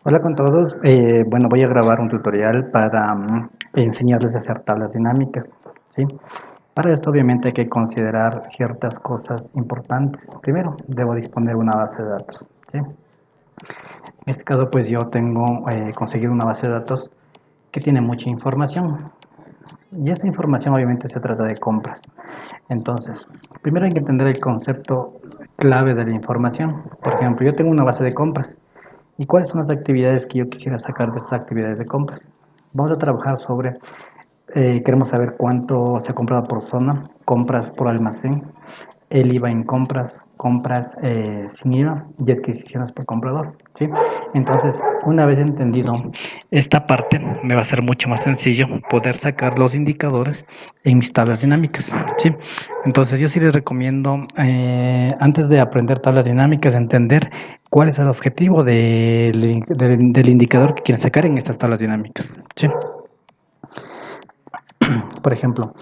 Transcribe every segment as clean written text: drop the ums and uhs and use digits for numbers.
Hola con todos. Bueno, voy a grabar un tutorial para enseñarles a hacer tablas dinámicas, ¿sí? Para esto obviamente hay que considerar ciertas cosas importantes. Primero, debo disponer una base de datos, ¿sí? En este caso, pues yo tengo conseguido una base de datos que tiene mucha información. Y esa información obviamente se trata de compras. Entonces, primero hay que entender el concepto clave de la información. Por ejemplo, yo tengo una base de compras. ¿Y cuáles son las actividades que yo quisiera sacar de estas actividades de compras? Vamos a trabajar sobre, queremos saber cuánto se ha comprado por zona, compras por almacén, el IVA en compras, compras sin IVA y adquisiciones por comprador, ¿sí? Entonces, una vez entendido esta parte, me va a ser mucho más sencillo poder sacar los indicadores en mis tablas dinámicas, ¿sí? Entonces, yo sí les recomiendo, antes de aprender tablas dinámicas, entender cuál es el objetivo del indicador que quieren sacar en estas tablas dinámicas, ¿sí? Por ejemplo,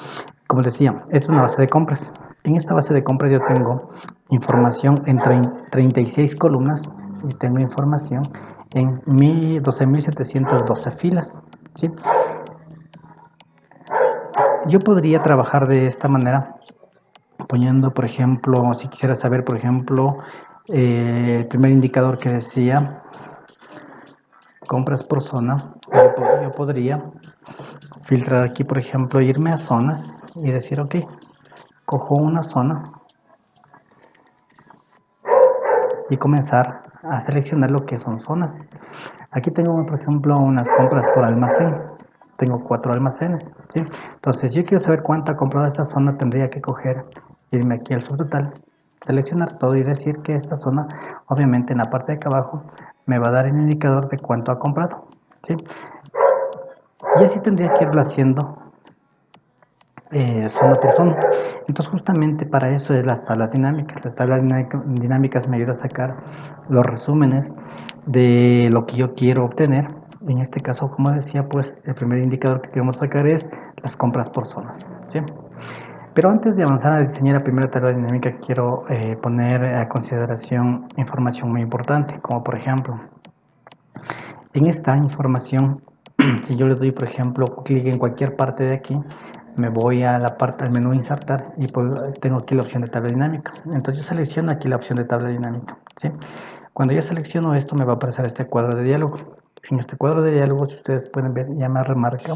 como decía, es una base de compras. En esta base de compras yo tengo información en 36 columnas y tengo información en 12.712 filas, ¿sí? Yo podría trabajar de esta manera poniendo, por ejemplo, si quisiera saber, por ejemplo, el primer indicador que decía compras por zona, yo podría filtrar aquí, por ejemplo, irme a zonas y decir, ok, cojo una zona y comenzar a seleccionar lo que son zonas. Aquí tengo, por ejemplo, unas compras por almacén. Tengo 4 almacenes, ¿sí? Entonces, si yo quiero saber cuánto ha comprado esta zona, tendría que coger, irme aquí al subtotal, seleccionar todo y decir que esta zona, obviamente en la parte de acá abajo, me va a dar el indicador de cuánto ha comprado, ¿sí? Y así tendría que irlo haciendo zona por zona. Entonces justamente para eso es las tablas dinámicas. Las tablas dinámicas me ayudan a sacar los resúmenes de lo que yo quiero obtener. En este caso, como decía, pues el primer indicador que queremos sacar es las compras por zonas, ¿sí? Pero antes de avanzar a diseñar la primera tabla dinámica, quiero poner a consideración información muy importante, como por ejemplo, en esta información, si yo le doy, por ejemplo, clic en cualquier parte de aquí, me voy a la parte del menú insertar y pues tengo aquí la opción de tabla dinámica. Entonces yo selecciono aquí la opción de tabla dinámica, ¿sí? Cuando yo selecciono esto me va a aparecer este cuadro de diálogo. En este cuadro de diálogo, si ustedes pueden ver, ya me remarca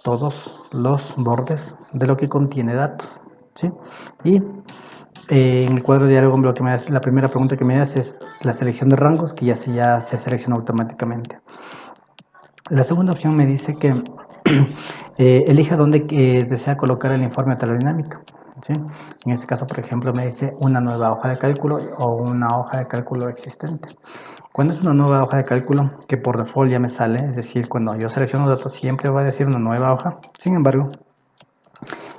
todos los bordes de lo que contiene datos, ¿sí? Y en el cuadro de diálogo lo que me hace, la primera pregunta que me hace es la selección de rangos, que ya se selecciona automáticamente. La segunda opción me dice que elija dónde desea colocar el informe de tabla dinámica, ¿sí? En este caso, por ejemplo, me dice una nueva hoja de cálculo o una hoja de cálculo existente. Cuando es una nueva hoja de cálculo, que por default ya me sale, es decir, cuando yo selecciono datos siempre va a decir una nueva hoja. Sin embargo,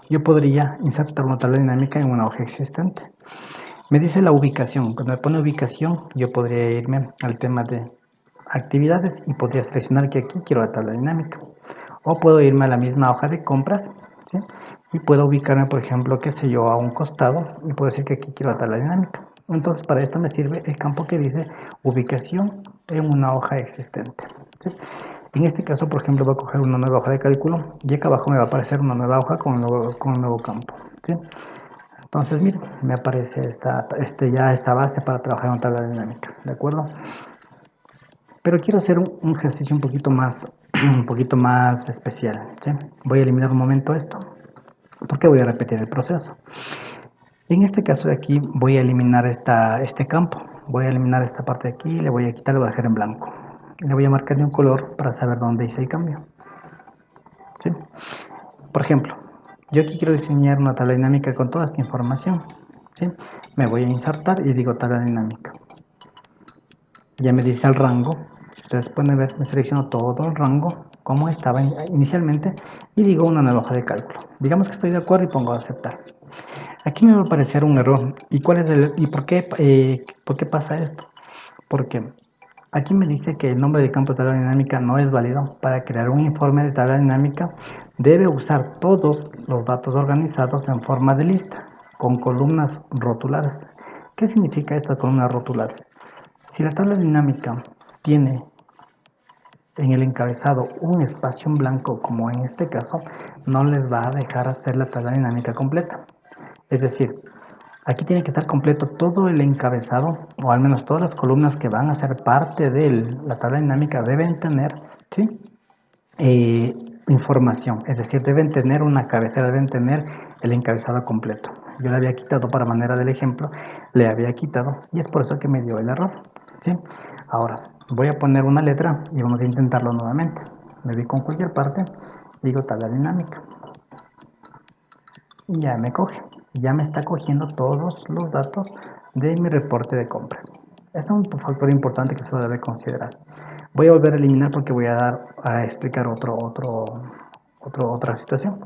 yo podría insertar una tabla dinámica en una hoja existente. Me dice la ubicación. Cuando me pone ubicación, yo podría irme al tema de actividades y podría seleccionar que aquí quiero la tabla dinámica. O puedo irme a la misma hoja de compras, ¿sí? Y puedo ubicarme, por ejemplo, qué sé yo, a un costado y puedo decir que aquí quiero la tabla dinámica. Entonces, para esto me sirve el campo que dice ubicación en una hoja existente, ¿sí? En este caso, por ejemplo, voy a coger una nueva hoja de cálculo y acá abajo me va a aparecer una nueva hoja con un nuevo campo, ¿sí? Entonces, miren, me aparece ya esta base para trabajar en tablas dinámicas, ¿de acuerdo? Pero quiero hacer un ejercicio un poquito más, un poquito más especial, ¿sí? Voy a eliminar un momento esto, porque voy a repetir el proceso. En este caso de aquí voy a eliminar este campo, voy a eliminar esta parte de aquí, le voy a quitar, le voy a dejar en blanco. Le voy a marcar de un color para saber dónde hice el cambio, ¿sí? Por ejemplo, yo aquí quiero diseñar una tabla dinámica con toda esta información, ¿sí? Me voy a insertar y digo tabla dinámica. Ya me dice el rango. Si ustedes pueden ver, me selecciono todo el rango como estaba inicialmente y digo una nueva hoja de cálculo. Digamos que estoy de acuerdo y pongo a aceptar. Aquí me va a aparecer un error. ¿Y cuál es y por qué pasa esto? Porque aquí me dice que el nombre de campo de tabla dinámica no es válido. Para crear un informe de tabla dinámica debe usar todos los datos organizados en forma de lista con columnas rotuladas. ¿Qué significa estas columnas rotuladas? Si la tabla dinámica tiene en el encabezado un espacio en blanco, como en este caso, no les va a dejar hacer la tabla dinámica completa. Es decir, aquí tiene que estar completo todo el encabezado, o al menos todas las columnas que van a ser parte de la tabla dinámica deben tener, ¿sí? Información, es decir, deben tener una cabecera, deben tener el encabezado completo. Yo le había quitado, para manera del ejemplo, le había quitado y es por eso que me dio el error, ¿sí? Ahora, voy a poner una letra y vamos a intentarlo nuevamente. Me voy con cualquier parte, digo tabla dinámica y ya me coge, ya me está cogiendo todos los datos de mi reporte de compras. Ese es un factor importante que se debe considerar. Voy a volver a eliminar porque voy a explicar otra situación.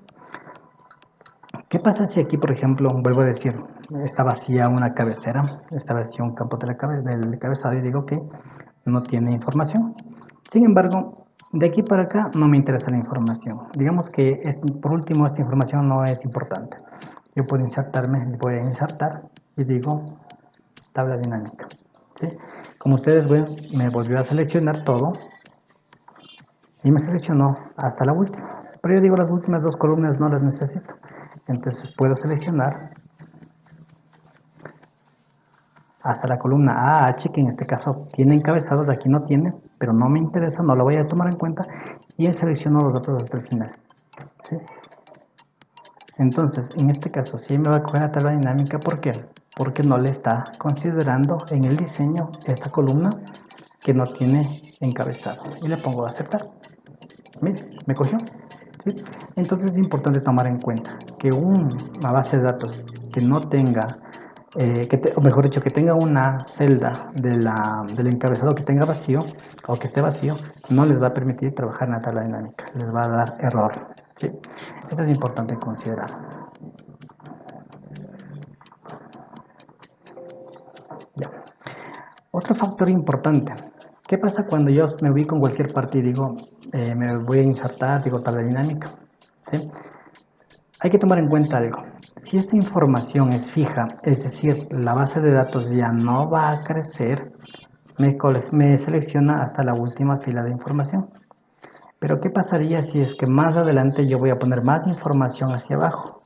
¿Qué pasa si aquí, por ejemplo, vuelvo a decir, está vacía una cabecera, está vacío un campo del cabezado y digo que no tiene información? Sin embargo, de aquí para acá no me interesa la información. Digamos que por último esta información no es importante. Yo puedo insertarme, voy a insertar y digo tabla dinámica, ¿sí? Como ustedes ven, me volvió a seleccionar todo y me seleccionó hasta la última. Pero yo digo las últimas dos columnas no las necesito. Entonces puedo seleccionar hasta la columna AH, que en este caso tiene encabezados, aquí no tiene, pero no me interesa, no lo voy a tomar en cuenta, y él seleccionó los datos hasta el final, ¿sí? Entonces, en este caso sí me va a coger la tabla dinámica, ¿por qué? Porque no le está considerando en el diseño esta columna que no tiene encabezado, y le pongo a aceptar. Mire, me cogió, ¿sí? Entonces es importante tomar en cuenta que una base de datos que no tenga, o mejor dicho, que tenga una celda del encabezado que tenga vacío o que esté vacío, no les va a permitir trabajar en la tabla dinámica, les va a dar error, ¿sí? Esto es importante considerar. Ya. Otro factor importante. ¿Qué pasa cuando yo me ubico en cualquier parte y digo, me voy a insertar, digo tabla dinámica? ¿Sí? Hay que tomar en cuenta algo. Si esta información es fija, es decir, la base de datos ya no va a crecer, me selecciona hasta la última fila de información. Pero ¿qué pasaría si es que más adelante yo voy a poner más información hacia abajo?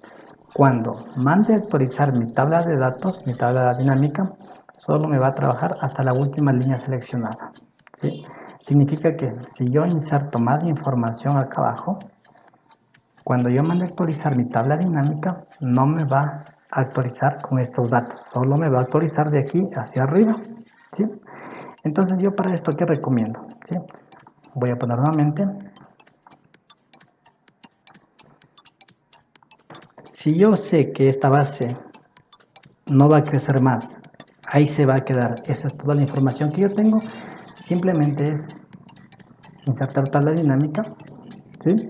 Cuando mande a actualizar mi tabla de datos, mi tabla dinámica, solo me va a trabajar hasta la última línea seleccionada, ¿sí? Significa que si yo inserto más información acá abajo, cuando yo mande a actualizar mi tabla dinámica, no me va a actualizar con estos datos, solo me va a actualizar de aquí hacia arriba, ¿sí? Entonces yo para esto, ¿qué recomiendo? ¿Sí? Voy a poner nuevamente. Si yo sé que esta base no va a crecer más, ahí se va a quedar, esa es toda la información que yo tengo, simplemente es insertar tabla dinámica, ¿sí?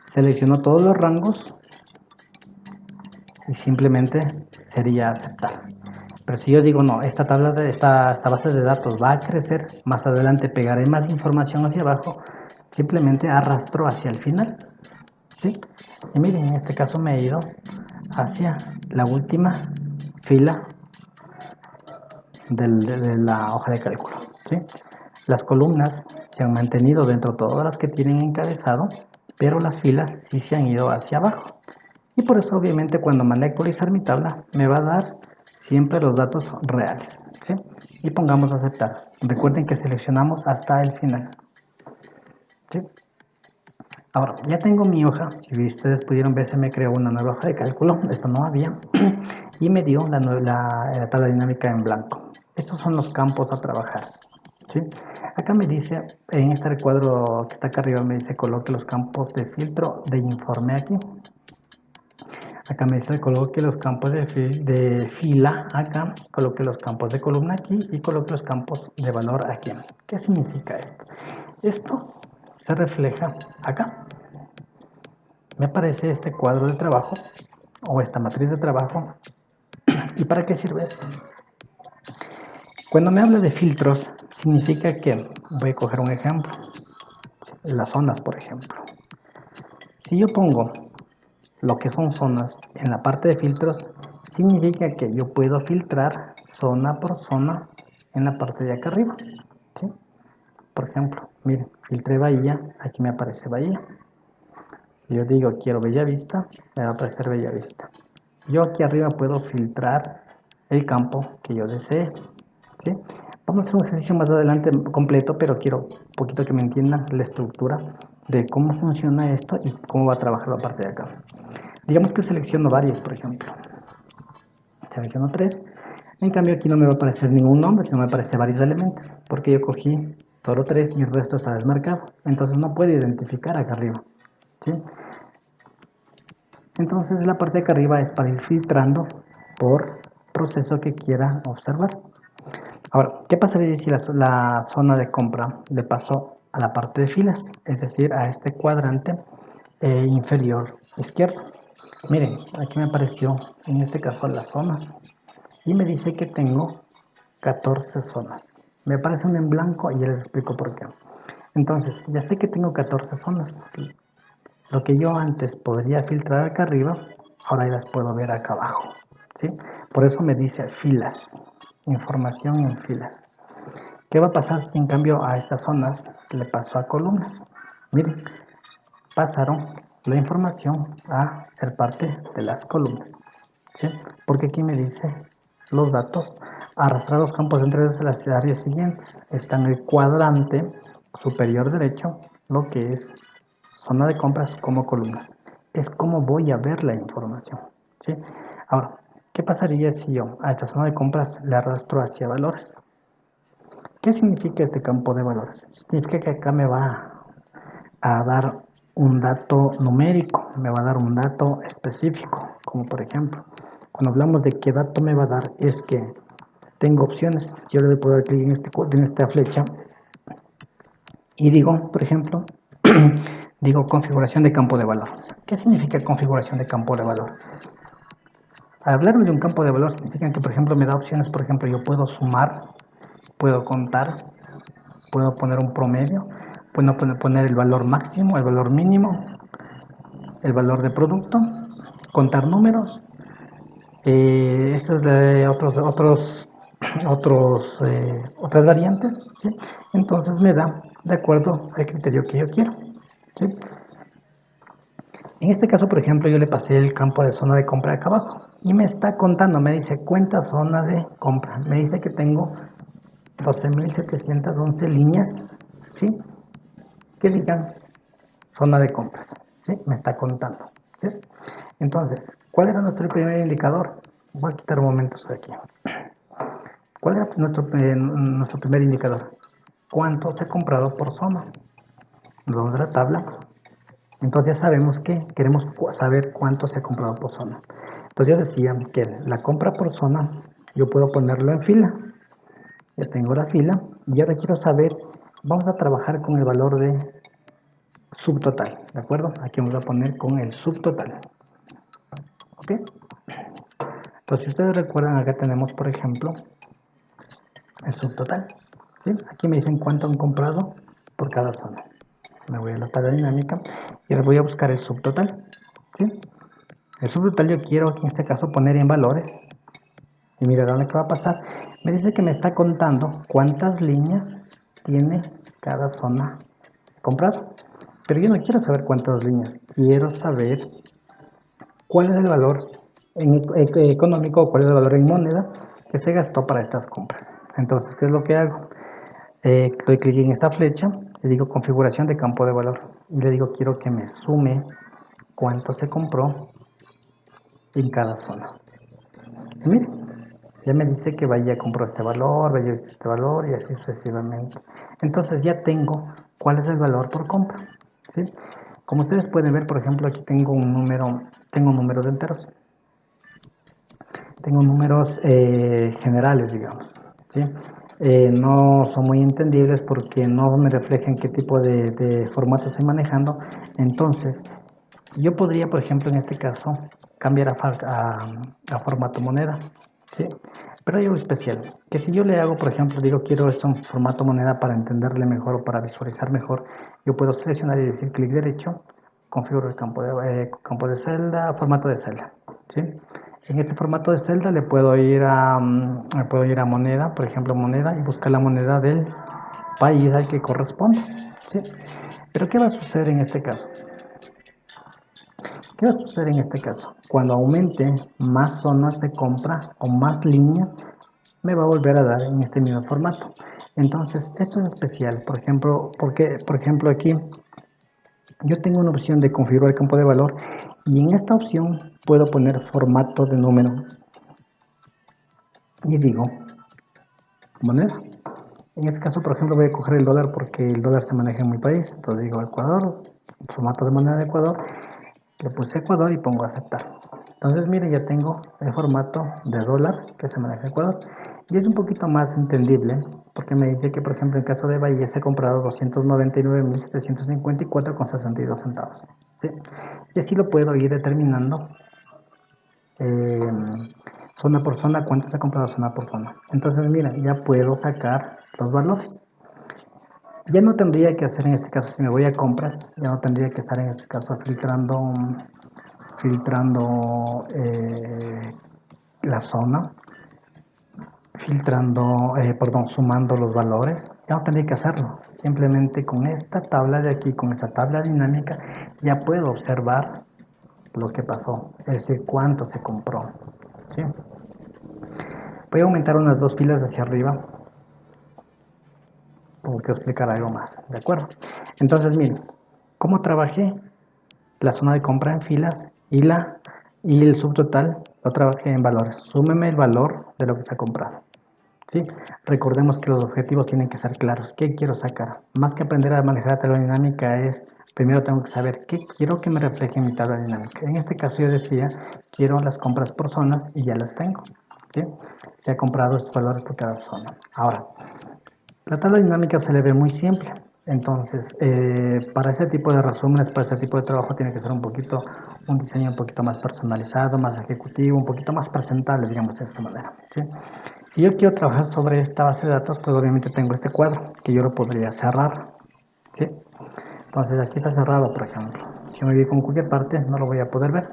Selecciono todos los rangos y simplemente sería aceptar. Pero si yo digo, no, esta base de datos va a crecer, más adelante pegaré más información hacia abajo, simplemente arrastro hacia el final, ¿sí? Y miren, en este caso me he ido hacia la última fila de la hoja de cálculo, ¿sí? Las columnas se han mantenido dentro de todas las que tienen encabezado, pero las filas sí se han ido hacia abajo. Y por eso obviamente cuando mande a actualizar mi tabla me va a dar siempre los datos reales, ¿sí? Y pongamos aceptar. Recuerden que seleccionamos hasta el final, ¿sí? Ahora, ya tengo mi hoja. Si ustedes pudieron ver, se me creó una nueva hoja de cálculo. Esto no había. Y me dio la tabla dinámica en blanco. Estos son los campos a trabajar, ¿sí? Acá me dice, en este recuadro que está acá arriba, me dice coloque los campos de filtro de informe aquí. Acá me dice coloque los campos de fila acá, coloque los campos de columna aquí y coloque los campos de valor aquí. ¿Qué significa esto? Esto se refleja acá. Me aparece este cuadro de trabajo o esta matriz de trabajo. ¿Y para qué sirve esto? Cuando me habla de filtros, significa que, voy a coger un ejemplo, las zonas, por ejemplo. Si yo pongo lo que son zonas en la parte de filtros, significa que yo puedo filtrar zona por zona en la parte de acá arriba, ¿sí? Por ejemplo, miren, filtré Bahía, aquí me aparece Bahía. Si yo digo quiero Bellavista, me va a aparecer Bellavista. Yo aquí arriba puedo filtrar el campo que yo desee, ¿sí? Vamos a hacer un ejercicio más adelante completo, pero quiero un poquito que me entiendan la estructura de cómo funciona esto y cómo va a trabajar la parte de acá. Digamos que selecciono varios, por ejemplo. Selecciono 3. En cambio aquí no me va a aparecer ningún nombre, sino me aparece varios elementos, porque yo cogí solo 3 y el resto está desmarcado. Entonces no puedo identificar acá arriba, ¿sí? Entonces la parte de acá arriba es para ir filtrando por proceso que quiera observar. Ahora, ¿qué pasaría si la zona de compra le paso a la parte de filas? Es decir, a este cuadrante inferior izquierdo. Miren, aquí me apareció en este caso las zonas y me dice que tengo 14 zonas. Me aparecen en blanco y ya les explico por qué. Entonces, ya sé que tengo 14 zonas. Lo que yo antes podría filtrar acá arriba, ahora ya las puedo ver acá abajo, ¿sí? Por eso me dice filas, información en filas. ¿Qué va a pasar si en cambio a estas zonas le paso a columnas? Miren, pasaron la información a ser parte de las columnas, ¿sí? Porque aquí me dice los datos, arrastrar los campos entre las áreas siguientes. Está en el cuadrante superior derecho, lo que es zona de compras como columnas. Es como voy a ver la información, ¿sí? Ahora, ¿qué pasaría si yo a esta zona de compras le arrastro hacia valores? ¿Qué significa este campo de valores? Significa que acá me va a dar un dato numérico, me va a dar un dato específico, como por ejemplo, cuando hablamos de qué dato me va a dar, es que tengo opciones. Si yo le puedo dar clic en esta flecha y digo, por ejemplo, digo configuración de campo de valor. ¿Qué significa configuración de campo de valor? Al hablarme de un campo de valor significa que, por ejemplo, me da opciones. Por ejemplo, yo puedo sumar, puedo contar, puedo poner un promedio, puedo poner el valor máximo, el valor mínimo, el valor de producto, contar números. Esta es de otras variantes, ¿sí? Entonces me da de acuerdo al criterio que yo quiero, ¿sí? En este caso, por ejemplo, yo le pasé el campo de zona de compra acá abajo y me está contando, me dice cuenta zona de compra. Me dice que tengo 12.711 líneas, ¿sí? Que digan zona de compras, ¿sí? Me está contando, ¿sí? Entonces, ¿cuál era nuestro primer indicador? Voy a quitar un momento aquí. ¿Cuál era nuestro primer indicador? ¿Cuánto se ha comprado por zona? Nos vamos a la tabla. Entonces ya sabemos que queremos saber cuánto se ha comprado por zona. Entonces yo decía que la compra por zona, yo puedo ponerlo en fila. Ya tengo la fila y ahora quiero saber, vamos a trabajar con el valor de subtotal, ¿de acuerdo? Aquí vamos a poner con el subtotal. ¿Ok? Entonces si ustedes recuerdan, acá tenemos, por ejemplo, el subtotal, ¿sí? Aquí me dicen cuánto han comprado por cada zona. Me voy a la tabla dinámica y ahora voy a buscar el subtotal, ¿sí? El subtotal yo quiero en este caso poner en valores y mirarán lo que va a pasar. Me dice que me está contando cuántas líneas tiene cada zona comprada, pero yo no quiero saber cuántas líneas, quiero saber cuál es el valor económico o cuál es el valor en moneda que se gastó para estas compras. Entonces, ¿qué es lo que hago? Doy clic en esta flecha, le digo configuración de campo de valor y le digo quiero que me sume cuánto se compró en cada zona. Y mire, ya me dice que Bahía compró este valor, Bahía visto este valor y así sucesivamente. Entonces ya tengo cuál es el valor por compra, ¿sí? Como ustedes pueden ver, por ejemplo, aquí tengo tengo números enteros. Tengo números generales, digamos, ¿sí? No son muy entendibles porque no me reflejan qué tipo de formato estoy manejando. Entonces, yo podría, por ejemplo, en este caso, cambiar a formato moneda, ¿sí? Pero hay algo especial, que si yo le hago, por ejemplo, digo quiero esto en formato moneda para entenderle mejor o para visualizar mejor, yo puedo seleccionar y decir clic derecho, configuro el campo de celda, formato de celda, ¿sí? En este formato de celda le puedo ir a moneda, por ejemplo moneda, y buscar la moneda del país al que corresponde, ¿sí? Pero ¿qué va a suceder en este caso? ¿Qué va a suceder en este caso? Cuando aumente más zonas de compra o más líneas, me va a volver a dar en este mismo formato. Entonces, esto es especial, por ejemplo, porque, por ejemplo, aquí yo tengo una opción de configurar el campo de valor y en esta opción puedo poner formato de número y digo moneda. En este caso, por ejemplo, voy a coger el dólar porque el dólar se maneja en mi país. Entonces digo Ecuador, formato de moneda de Ecuador, le puse Ecuador y pongo aceptar. Entonces, mire, ya tengo el formato de dólar que se maneja en Ecuador. Y es un poquito más entendible porque me dice que, por ejemplo, en caso de Bahía se ha comprado 299.754,62 centavos. ¿Sí? Y así lo puedo ir determinando eh, zona por zona, cuánto se ha comprado zona por zona. Entonces, mira, ya puedo sacar los valores. Ya no tendría que hacer en este caso, si me voy a compras, ya no tendría que estar en este caso filtrando la zona, perdón, sumando los valores. Ya no tendría que hacerlo. Simplemente con esta tabla de aquí, con esta tabla dinámica, ya puedo observar lo que pasó, es decir, cuánto se compró. ¿Sí? Voy a aumentar unas dos filas hacia arriba porque explicar algo más, ¿de acuerdo? Entonces, miren, ¿cómo trabajé la zona de compra en filas y el subtotal lo trabajé en valores? Súmeme el valor de lo que se ha comprado. ¿Sí? Recordemos que los objetivos tienen que ser claros. ¿Qué quiero sacar? Más que aprender a manejar la tabla dinámica es, primero tengo que saber qué quiero que me refleje en mi tabla dinámica. En este caso yo decía, quiero las compras por zonas y ya las tengo. ¿Sí? Se ha comprado estos valores por cada zona. Ahora, la tabla dinámica se le ve muy simple, entonces para ese tipo de resúmenes, para ese tipo de trabajo tiene que ser un diseño un poquito más personalizado, más ejecutivo, un poquito más presentable, digamos de esta manera. ¿Sí? Si yo quiero trabajar sobre esta base de datos, pues obviamente tengo este cuadro que yo lo podría cerrar. ¿Sí? Entonces aquí está cerrado, por ejemplo. Si me voy con cualquier parte, no lo voy a poder ver.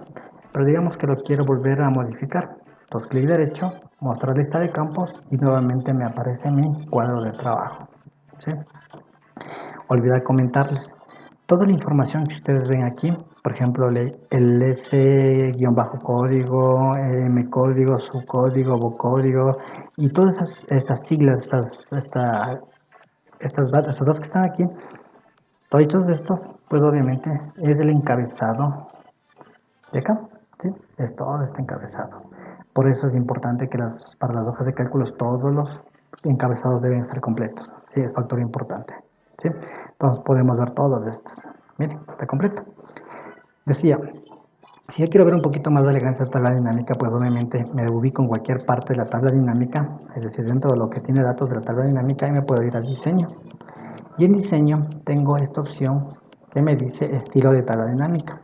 Pero digamos que lo quiero volver a modificar. Entonces clic derecho, mostrar lista de campos y nuevamente me aparece mi cuadro de trabajo. ¿Sí? Olvidar comentarles. Toda la información que ustedes ven aquí, por ejemplo, el S-código, M código, subcódigo, vocódigo y todas estas siglas, estos datos que están aquí, todos estos, pues obviamente es el encabezado de acá, ¿sí? Es todo este encabezado. Por eso es importante que para las hojas de cálculos todos los encabezados deben estar completos. Sí, es factor importante. ¿Sí? Entonces podemos ver todas estas. Miren, está completo. Decía, si yo quiero ver un poquito más de elegancia de tabla dinámica, pues obviamente me ubico en cualquier parte de la tabla dinámica, es decir, dentro de lo que tiene datos de la tabla dinámica y me puedo ir al diseño. Y en diseño tengo esta opción que me dice estilo de tabla dinámica.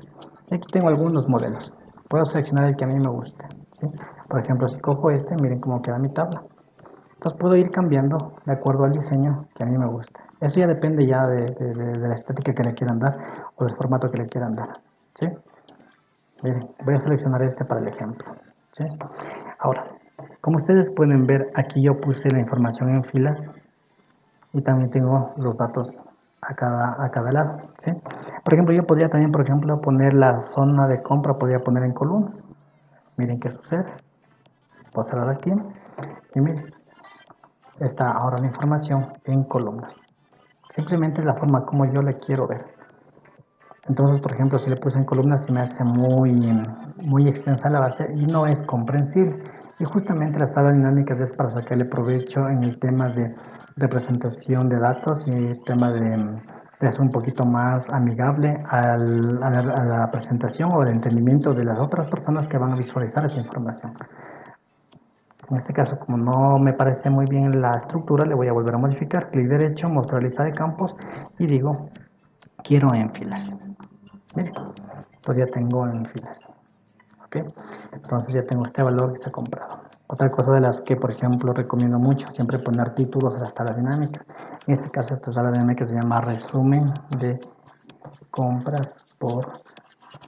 Y aquí tengo algunos modelos. Puedo seleccionar el que a mí me guste. ¿Sí? Por ejemplo, si cojo este, miren cómo queda mi tabla. Entonces puedo ir cambiando de acuerdo al diseño que a mí me guste. Eso ya depende ya de la estética que le quieran dar o del formato que le quieran dar. ¿Sí? Miren, voy a seleccionar este para el ejemplo. ¿Sí? Ahora, como ustedes pueden ver, aquí yo puse la información en filas y también tengo los datos a cada lado. ¿Sí? Por ejemplo, yo podría también, por ejemplo, poner la zona de compra, podría poner en columnas. Miren qué sucede. Puedo cerrar aquí y miren, está ahora la información en columnas. Simplemente es la forma como yo le quiero ver. Entonces, por ejemplo, si le puse en columnas se me hace muy extensa la base y no es comprensible. Y justamente las tablas dinámicas es para sacarle provecho en el tema de representación de datos y el tema de hacer un poquito más amigable a la presentación o al entendimiento de las otras personas que van a visualizar esa información. En este caso, como no me parece muy bien la estructura, le voy a volver a modificar. Clic derecho, mostrar lista de campos y digo, quiero en filas. Miren, entonces ya tengo en filas. ¿Ok? Entonces ya tengo este valor que está comprado. Otra cosa de las que, por ejemplo, recomiendo mucho, siempre poner títulos a las tablas dinámicas. En este caso, esta tabla dinámica se llama resumen de compras por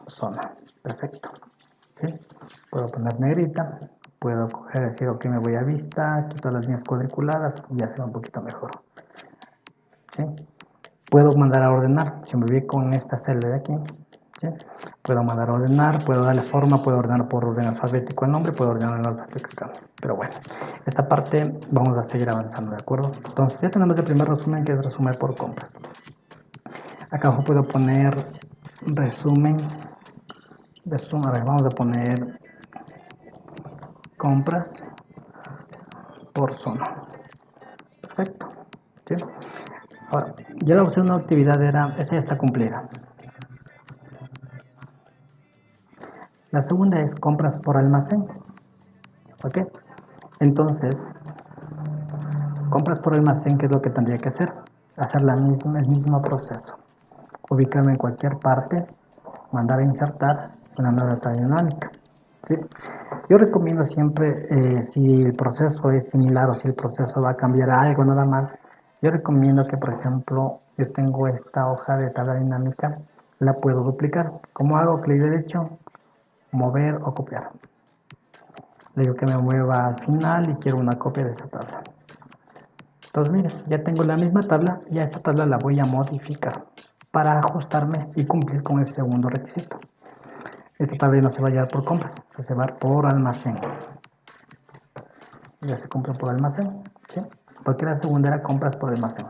zona. Perfecto. ¿Sí? Puedo poner negrita, puedo coger, decir, ok, me voy a vista, quito las líneas cuadriculadas y ya se ve un poquito mejor. ¿sí? Puedo mandar a ordenar, si me ubico en esta celda de aquí, ¿sí? Puedo mandar a ordenar, puedo darle forma, puedo ordenar por orden alfabético el nombre, puedo ordenar el alfabético el nombre. Pero bueno, esta parte vamos a seguir avanzando, ¿de acuerdo? Entonces ya tenemos el primer resumen, que es resumen por compras. Acá abajo puedo poner resumen, a ver, vamos a poner compras por zona. Perfecto, ¿sí? Ahora, ya la opción de actividad era, esa ya está cumplida. La segunda es compras por almacén. ¿Ok? Entonces, compras por almacén, ¿qué es lo que tendría que hacer? Hacer el mismo proceso. Ubicarme en cualquier parte, mandar a insertar una nueva tabla dinámica. ¿Sí? Yo recomiendo siempre, si el proceso es similar o si el proceso va a cambiar a algo nada más, yo recomiendo que, por ejemplo, yo tengo esta hoja de tabla dinámica, la puedo duplicar. ¿Cómo hago? Clic derecho, mover o copiar. Le digo que me mueva al final y quiero una copia de esa tabla. Entonces, miren, ya tengo la misma tabla y a esta tabla la voy a modificar para ajustarme y cumplir con el segundo requisito. Esta tabla no se va a llevar por compras, se va a llevar por almacén. Ya se compró por almacén, ¿sí? Porque la segunda era compras por almacén.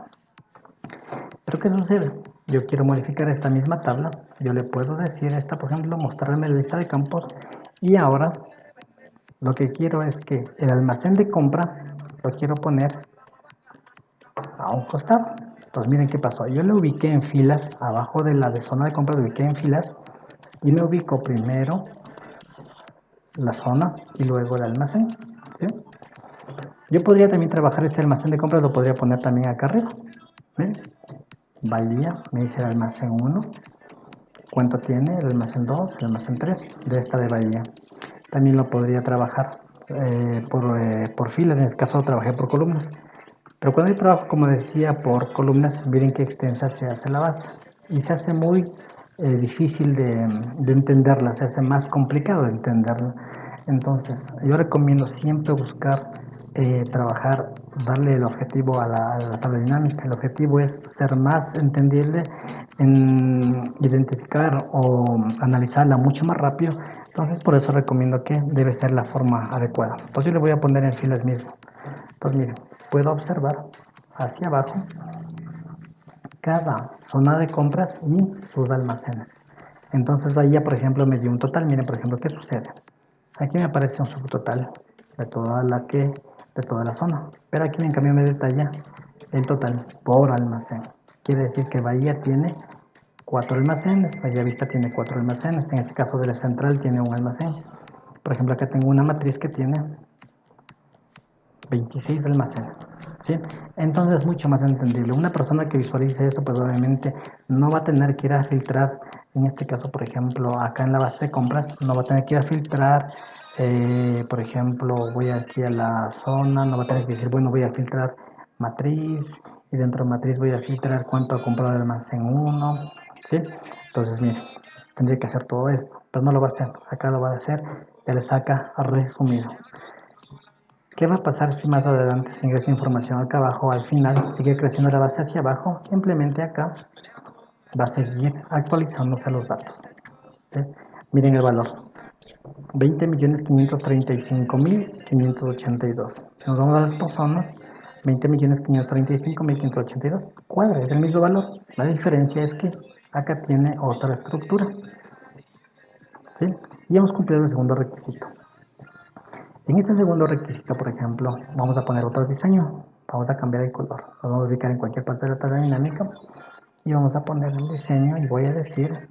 Pero ¿qué sucede? Yo quiero modificar esta misma tabla. Yo le puedo decir a esta, por ejemplo, mostrarme la lista de campos. Y ahora lo que quiero es que el almacén de compra lo quiero poner a un costado. Entonces miren qué pasó. Yo lo ubiqué en filas, abajo de la de zona de compra lo ubiqué en filas. Y me ubico primero la zona y luego el almacén, ¿sí? Yo podría también trabajar este almacén de compras, lo podría poner también acá arriba. ¿Ven? Valía, me dice el almacén 1. ¿Cuánto tiene? El almacén 2, el almacén 3 de esta de Bahía. También lo podría trabajar por filas, en este caso trabajé por columnas. Pero cuando yo trabajo, como decía, por columnas, miren qué extensa se hace la base. Y se hace muy difícil de entenderla, se hace más complicado de entenderla. Entonces, yo recomiendo siempre buscar trabajar, darle el objetivo a la tabla dinámica. El objetivo es ser más entendible, en identificar o analizarla mucho más rápido. Entonces, por eso recomiendo que debe ser la forma adecuada. Entonces, yo le voy a poner en filas mismo. Entonces, miren, puedo observar hacia abajo cada zona de compras y sus almacenes. Entonces, Bahía, por ejemplo, me dio un total. Miren, por ejemplo, ¿qué sucede? Aquí me aparece un subtotal de toda la zona. Pero aquí en cambio me detalla el total por almacén. Quiere decir que Bahía tiene 4 almacenes, Bahía Vista tiene 4 almacenes, en este caso de la central tiene un almacén. Por ejemplo, acá tengo una matriz que tiene 26 almacenes, ¿sí? Entonces es mucho más entendible. Una persona que visualice esto, pues obviamente no va a tener que ir a filtrar, en este caso, por ejemplo, acá en la base de compras, no va a tener que ir a filtrar, por ejemplo, voy aquí a la zona, no va a tener que decir, bueno, voy a filtrar matriz, y dentro de matriz voy a filtrar cuánto ha comprado el almacén 1, ¿sí? Entonces, mire, tendría que hacer todo esto, pero no lo va a hacer, acá lo va a hacer, ya le saca resumido. ¿Qué va a pasar si más adelante se ingresa información acá abajo? Al final sigue creciendo la base hacia abajo, simplemente acá va a seguir actualizándose los datos. ¿Sí? Miren el valor, 20.535.582. Si nos vamos a las personas, 20.535.582. Cuadra, es el mismo valor. La diferencia es que acá tiene otra estructura. ¿Sí? Y hemos cumplido el segundo requisito. En este segundo requisito, por ejemplo, vamos a poner otro diseño. Vamos a cambiar el color. Lo vamos a ubicar en cualquier parte de la tabla dinámica. Y vamos a poner el diseño y voy a decir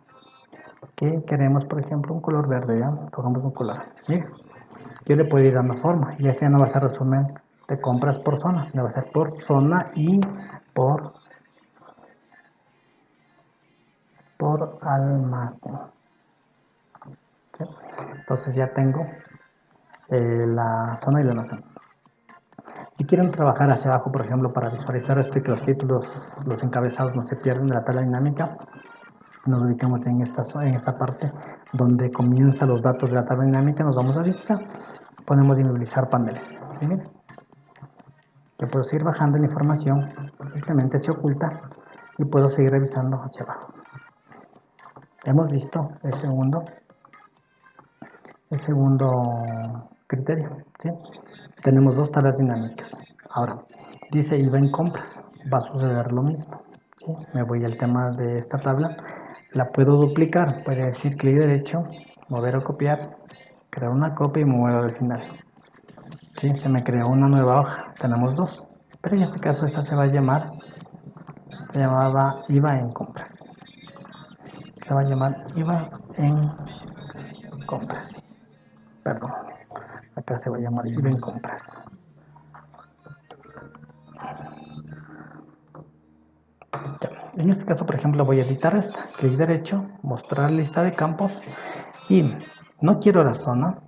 que queremos, por ejemplo, un color verde. ¿Ya? Cogemos un color. Mira, yo le puedo ir dando forma. Y este ya no va a ser resumen de compras por zona, sino va a ser por zona y por almacén. ¿Sí? Entonces ya tengo la zona y el almacén. Si quieren trabajar hacia abajo, por ejemplo, para visualizar esto y que los títulos, los encabezados no se pierden de la tabla dinámica, nos ubicamos en esta parte donde comienzan los datos de la tabla dinámica, nos vamos a vista, ponemos inmovilizar paneles. ¿Sí? Yo puedo seguir bajando la información, simplemente se oculta y puedo seguir revisando hacia abajo. Hemos visto el segundo criterio, ¿sí? Tenemos dos tablas dinámicas. Ahora, dice IVA en compras, va a suceder lo mismo, ¿sí? Me voy al tema de esta tabla, la puedo duplicar, puede decir clic derecho, mover o copiar, crear una copia y mover al final. ¿Sí? Se me creó una nueva hoja, tenemos dos, pero en este caso esta se va a llamar, se llamaba IVA en compras. Se va a llamar IVA en compras. Perdón, acá se va a llamar IVA en compras. Ya. En este caso, por ejemplo, voy a editar esta, clic derecho, mostrar lista de campos y no quiero la zona,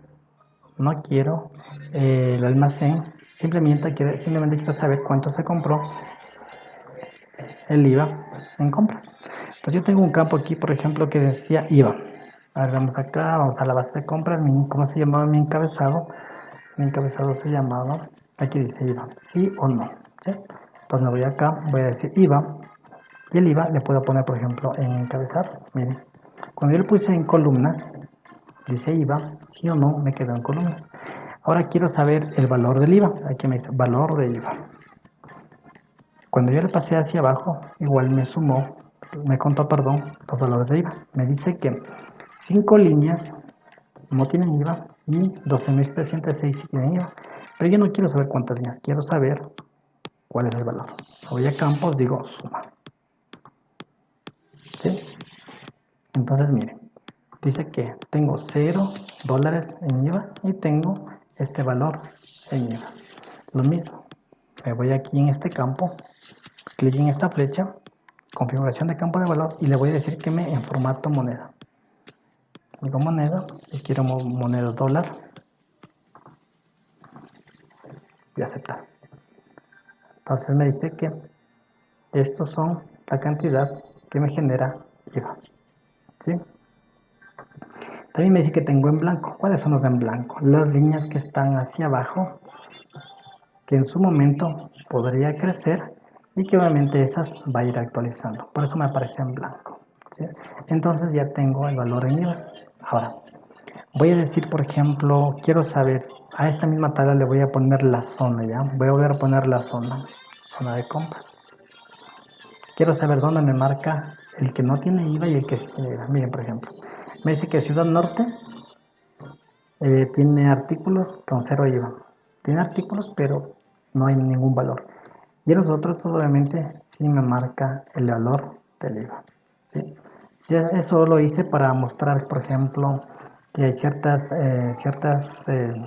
no quiero el almacén, simplemente quiero saber cuánto se compró el IVA en compras. Entonces yo tengo un campo aquí, por ejemplo, que decía IVA. A ver, vamos acá, vamos a la base de compras, ¿cómo se llamaba mi encabezado? Mi encabezado se llamaba, aquí dice IVA, sí o no, ¿sí? Entonces me voy acá, voy a decir IVA, y el IVA le puedo poner, por ejemplo, en encabezado. Miren, cuando yo le puse en columnas, dice IVA, sí o no, me quedó en columnas. Ahora quiero saber el valor del IVA, aquí me dice valor de IVA. Cuando yo le pasé hacia abajo, igual me contó, perdón, los valores de IVA. Me dice que 5 líneas no tienen IVA y 12.706 sí tienen IVA. Pero yo no quiero saber cuántas líneas, quiero saber cuál es el valor. Voy a campos, digo suma. ¿Sí? Entonces, miren, dice que tengo $0 en IVA y tengo este valor en IVA. Lo mismo, me voy aquí en este campo, clic en esta flecha, configuración de campo de valor y le voy a decir que en formato moneda. Digo moneda y quiero moneda dólar y aceptar. Entonces me dice que estos son la cantidad que me genera IVA. ¿Sí? También me dice que tengo en blanco. ¿Cuáles son los de en blanco? Las líneas que están hacia abajo, que en su momento podría crecer y que obviamente esas va a ir actualizando. Por eso me aparece en blanco. ¿Sí? Entonces ya tengo el valor en IVA. Ahora, voy a decir, por ejemplo, quiero saber, a esta misma tabla le voy a poner la zona, ¿ya? Voy a volver a poner la zona de compras. Quiero saber dónde me marca el que no tiene IVA y el que sí tiene IVA. Miren, por ejemplo, me dice que Ciudad Norte tiene artículos con 0 IVA. Tiene artículos, pero no hay ningún valor. Y en los otros, pues, obviamente, sí me marca el valor del IVA. ¿Sí? Eso lo hice para mostrar, por ejemplo, que hay ciertas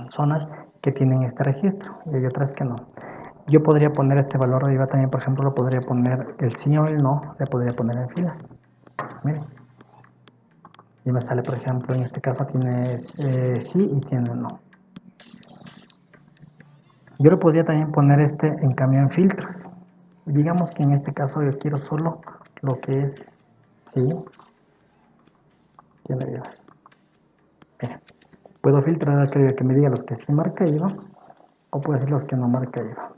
zonas que tienen este registro y hay otras que no. Yo podría poner este valor de IVA también, por ejemplo, lo podría poner el sí o el no, le podría poner en filas. Miren. Y me sale, por ejemplo, en este caso tiene sí y tiene no. Yo lo podría también poner en cambio en filtros. Digamos que en este caso yo quiero solo lo que es sí, tiene IVA. Miren, puedo filtrar aquel que me diga los que sí marca IVA o puedo decir los que no marca IVA.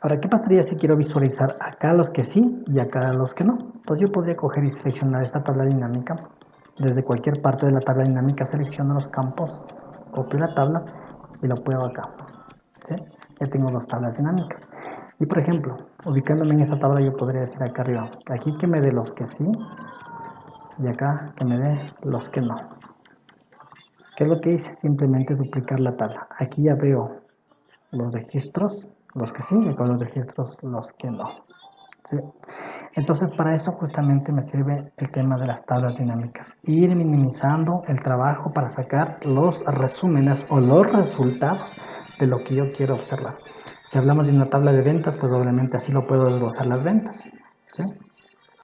Ahora, ¿qué pasaría si quiero visualizar acá los que sí y acá los que no? Entonces yo podría coger y seleccionar esta tabla dinámica. Desde cualquier parte de la tabla dinámica selecciono los campos, copio la tabla y lo pego acá. ¿Sí? Ya tengo dos tablas dinámicas. Y por ejemplo, ubicándome en esta tabla yo podría decir acá arriba, aquí que me dé los que sí y acá que me dé los que no. ¿Qué es lo que hice? Simplemente duplicar la tabla. Aquí ya veo los registros, los que sí, y con los registros los que no. ¿Sí? Entonces para eso justamente me sirve el tema de las tablas dinámicas. Ir minimizando el trabajo para sacar los resúmenes o los resultados de lo que yo quiero observar. Si hablamos de una tabla de ventas, pues obviamente así lo puedo desglosar las ventas. ¿Sí?